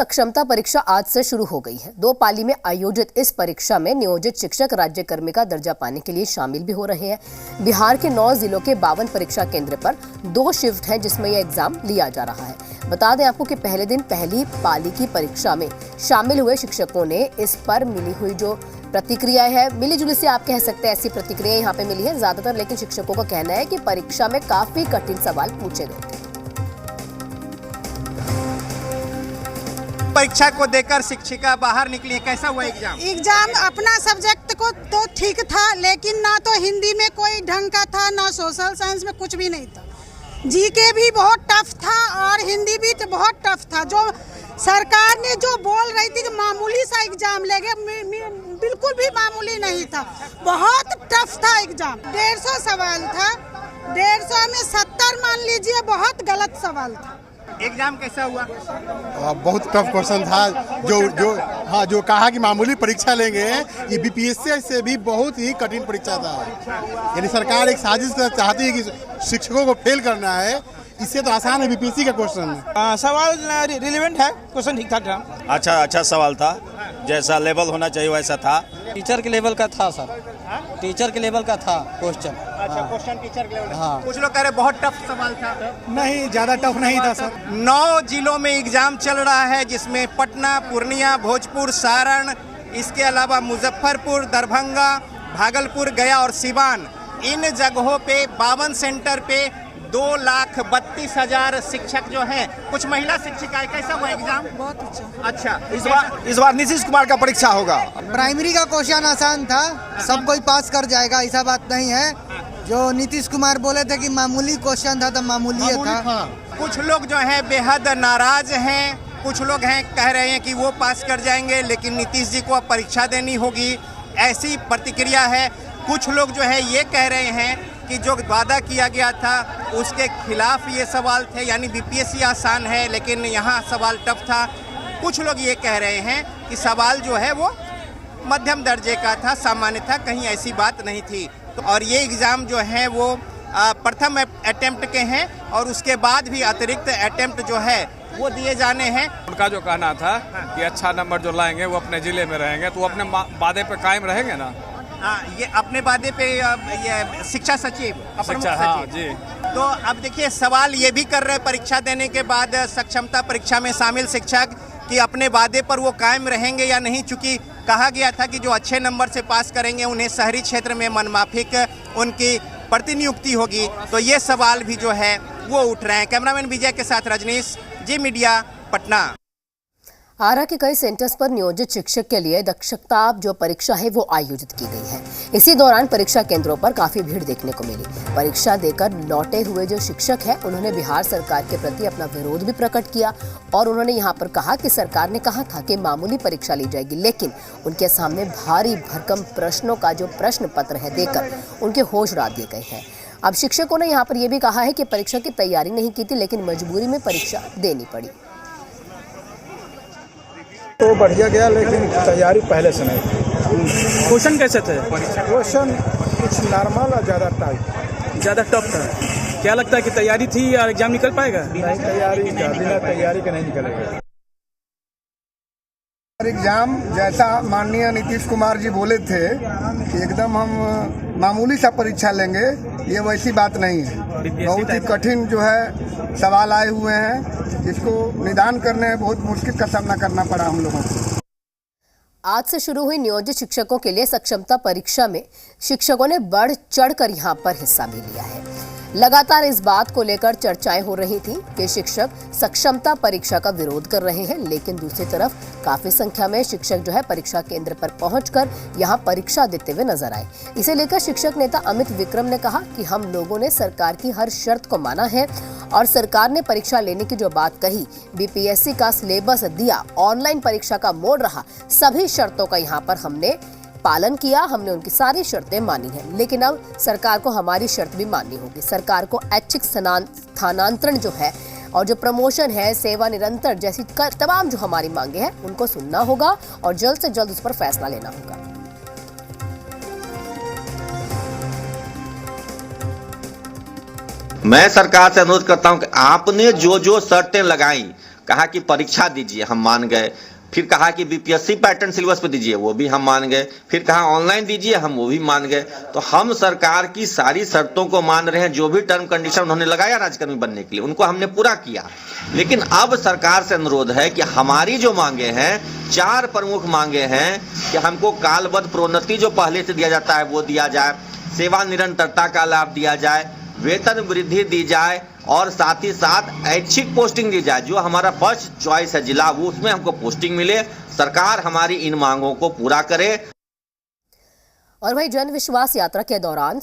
सक्षमता परीक्षा आज से शुरू हो गई है। 2 पाली में आयोजित इस परीक्षा में नियोजित शिक्षक राज्यकर्मी का दर्जा पाने के लिए शामिल भी हो रहे हैं। बिहार के 9 जिलों के 52 परीक्षा केंद्र पर 2 शिफ्ट हैं जिसमें यह एग्जाम लिया जा रहा है। बता दें आपको कि पहले दिन पहली पाली की परीक्षा में शामिल हुए शिक्षकों ने इस पर मिली हुई जो प्रतिक्रियाएं है, मिली जुली से आप कह सकते हैं, ऐसी प्रतिक्रियाएं यहाँ पे मिली है ज्यादातर। लेकिन शिक्षकों का कहना है कि परीक्षा में काफी कठिन सवाल पूछे गए थे। परीक्षा को देकर शिक्षिका बाहर निकली है, कैसा हुआ एग्जाम अपना सब्जेक्ट को तो ठीक था, लेकिन ना तो हिंदी में कोई ढंग का था, ना सोशल साइंस में कुछ भी नहीं था। जीके भी बहुत टफ था और हिंदी भी तो बहुत टफ था। जो सरकार ने जो बोल रही थी कि मामूली सा एग्जाम लेंगे, बिल्कुल भी मामूली नहीं था, बहुत टफ था एग्जाम। 150 सवाल था, 150 में 70 मान लीजिए बहुत गलत सवाल था। एग्जाम कैसा हुआ? बहुत टफ क्वेश्चन था। जो कहा कि मामूली परीक्षा लेंगे, ये बीपीएससी से भी बहुत ही कठिन परीक्षा था। यानी सरकार एक साजिश चाहती है कि शिक्षकों को फेल करना है, इससे तो आसान है बीपीएससी का क्वेश्चन। सवाल रिलेवेंट है, क्वेश्चन ठीक ठाक था। अच्छा सवाल था, जैसा लेवल होना चाहिए वैसा था। टीचर के लेवल का था सर, टीचर के लेवल का था क्वेश्चन। अच्छा, क्वेश्चन टीचर के लेवल। हाँ। कुछ लोग कह रहे बहुत टफ सवाल था। नहीं, ज्यादा टफ नहीं था सर। 9 जिलों में एग्जाम चल रहा है, जिसमें पटना, पूर्णिया, भोजपुर, सारण, इसके अलावा मुजफ्फरपुर, दरभंगा, भागलपुर, गया और सिवान, इन जगहों पे 52 सेंटर पे 2,32,000 शिक्षक जो हैं। कुछ महिला शिक्षिकाएं, कैसा हुआ एग्जाम? बहुत अच्छा। इस बार नीतीश कुमार का परीक्षा होगा। प्राइमरी का क्वेश्चन आसान था, सब कोई पास कर जाएगा, ऐसा बात नहीं है। जो नीतीश कुमार बोले थे कि मामूली क्वेश्चन था तो मामूली था। कुछ लोग जो हैं बेहद नाराज हैं, कुछ लोग हैं कह रहे हैं कि वो पास कर जाएंगे, लेकिन नीतीश जी को अब परीक्षा देनी होगी, ऐसी प्रतिक्रिया है। कुछ लोग जो है ये कह रहे हैं कि जो वादा किया गया था उसके खिलाफ ये सवाल थे, यानी बीपीएससी आसान है लेकिन यहाँ सवाल टफ था। कुछ लोग ये कह रहे हैं कि सवाल जो है वो मध्यम दर्जे का था, सामान्य था, कहीं ऐसी बात नहीं थी। तो और ये एग्ज़ाम जो है वो प्रथम अटेम्प्ट के हैं और उसके बाद भी अतिरिक्त अटेम्प्ट जो है वो दिए जाने हैं। उनका जो कहना था कि अच्छा नंबर जो लाएंगे वो अपने ज़िले में रहेंगे, तो वो अपने वादे पे कायम रहेंगे ना। ये अपने वादे पे ये शिक्षा सचिव, हाँ जी। तो अब देखिए सवाल ये भी कर रहे हैं परीक्षा देने के बाद सक्षमता परीक्षा में शामिल शिक्षक कि अपने वादे पर वो कायम रहेंगे या नहीं, चूँकि कहा गया था कि जो अच्छे नंबर से पास करेंगे उन्हें शहरी क्षेत्र में मनमाफिक उनकी प्रतिनियुक्ति होगी। तो ये सवाल भी जो है वो उठ रहे हैं। कैमरामैन विजय के साथ रजनीश, जी मीडिया, पटना। आरा के कई सेंटर्स पर नियोजित शिक्षक के लिए दक्षता जो परीक्षा है वो आयोजित की गई है। इसी दौरान परीक्षा केंद्रों पर काफी भीड़ देखने को मिली। परीक्षा देकर लौटे हुए जो शिक्षक हैं उन्होंने बिहार सरकार के प्रति अपना विरोध भी प्रकट किया और उन्होंने यहाँ पर कहा कि सरकार ने कहा था कि मामूली परीक्षा ली जाएगी, लेकिन उनके सामने भारी भरकम प्रश्नों का जो प्रश्न पत्र है देकर उनके होश उड़ा दिए गए हैं। अब शिक्षकों ने यहाँ पर यह भी कहा है कि परीक्षा की तैयारी नहीं की थी, लेकिन मजबूरी में परीक्षा देनी पड़ी। तो बढ़िया गया, लेकिन तैयारी पहले से नहीं थी। क्वेश्चन कैसे थे? क्वेश्चन कुछ नॉर्मल और ज़्यादा टाइट, ज़्यादा टफ था। क्या लगता है कि तैयारी थी या एग्जाम निकल पाएगा? नहीं, तैयारी बिना तैयारी के नहीं निकलेगा एग्जाम। जैसा माननीय नीतीश कुमार जी बोले थे कि एकदम हम मामूली सा परीक्षा लेंगे, ये वैसी बात नहीं है। बहुत ही कठिन जो है सवाल आए हुए हैं, जिसको निदान करने में बहुत मुश्किल का सामना करना पड़ा हम लोगों को। आज से शुरू हुई नियोजित शिक्षकों के लिए सक्षमता परीक्षा में शिक्षकों ने बढ़ चढ़कर यहां पर हिस्सा भी लिया है। लगातार इस बात को लेकर चर्चाएं हो रही थी कि शिक्षक सक्षमता परीक्षा का विरोध कर रहे हैं, लेकिन दूसरी तरफ काफी संख्या में शिक्षक जो है परीक्षा केंद्र पर पहुंचकर यहां परीक्षा देते हुए नजर आए। इसे लेकर शिक्षक नेता अमित विक्रम ने कहा कि हम लोगों ने सरकार की हर शर्त को माना है और सरकार ने परीक्षा लेने की जो बात कही, बीपीएससी का सिलेबस दिया, ऑनलाइन परीक्षा का मोड रहा, सभी शर्तों का यहाँ पर हमने पालन किया, हमने उनकी सारी शर्तें मानी हैं, लेकिन अब सरकार को हमारी शर्त भी माननी होगी। सरकार को ऐच्छिक स्थानांतरण जो है और जो प्रमोशन है, सेवा निरंतर जैसी तमाम जो हमारी मांगे हैं उनको सुनना होगा और जल्द से जल्द उस पर फैसला लेना होगा। मैं सरकार से अनुरोध करता हूं कि आपने जो जो शर्तें लगाई, कहा कि परीक्षा दीजिए, हम मान गए। फिर कहा कि बीपीएससी पैटर्न सिलेबस पे दीजिए, वो भी हम मान गए। फिर कहा ऑनलाइन दीजिए, हम वो भी मान गए। तो हम सरकार की सारी शर्तों को मान रहे हैं। जो भी टर्म कंडीशन उन्होंने लगाया राज्यकर्मी बनने के लिए, उनको हमने पूरा किया। लेकिन अब सरकार से अनुरोध है कि हमारी जो मांगे हैं, 4 प्रमुख मांगे हैं कि हमको कालबद्ध प्रोन्नति जो पहले से दिया जाता है वो दिया जाए, सेवा निरंतरता का लाभ दिया जाए, वेतन वृद्धि दी जाए और साथ ही साथ ऐच्छिक पोस्टिंग दी जाए। जो हमारा फर्स्ट चॉइस है जिला, वो उसमें हमको पोस्टिंग मिले। सरकार हमारी इन मांगों को पूरा करे। और वही जन विश्वास यात्रा के दौरान